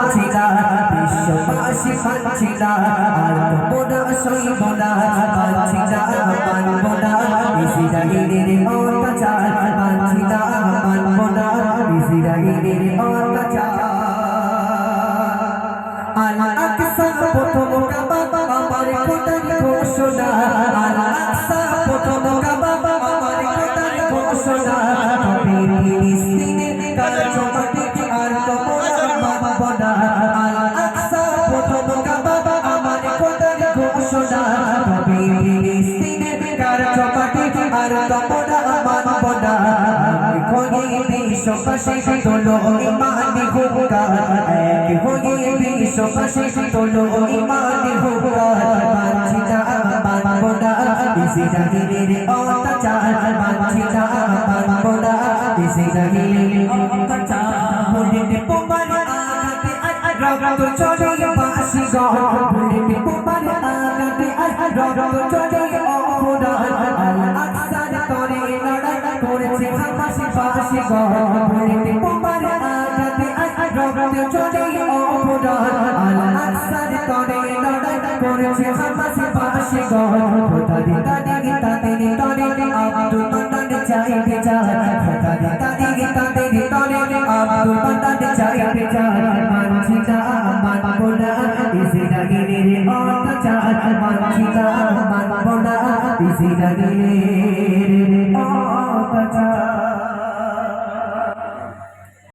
মানছি না বিশ্ববাসী মানছি না আর তোমরা সইব না মানছি না মানব না ইসরাইলের অত্যাচার মানছি না মানব না ইসরাইলের অত্যাচার আল-আকসা প্রথম কাবা আমার খোদার ঘোষণা আল-আকসা প্রথম কাবা আমার খোদার ঘোষণা তবে ফিলিস্তিনে কার জমাতে আর তোমরা মানব না আল-আকসা প্রথম কাবা আমার খোদার ঘোষণা তবে ফিলিস্তিনে কার জমাতে আর তোমরা মানব না বিশ্ববাসী তোলো ইমানি হুঙ্কার এক হয়ে বিশ্ববাসী তোলো ইমানি হুঙ্কার মানছি না মানব না ইসরাইলের অত্যাচার মানছি না মানব না ইসরাইলের অত্যাচার বুলেট বোমার আঘাতে রক্ত ঝরে বাঁশি গড় বুলেট বোমার আঘাতে রক্ত ঝরে অপরাধ আল-আকসার তরে লড়াই করেছে হামাস বাঁশি গড় বুলেট বোমার আঘাতে রক্ত ঝরে অপরাধ আল-আকসার তরে লড়াই করেছে হামাস বাঁশি গড় খোদার তাদের তরে আব্দুল মান্নান চাই বিচার খোদার তাদের তরে আব্দুল মান্নান চাই বিচার মানছি না মানব না ইসরাইলের অত্যাচার মানছি না মানব না ইসরাইলের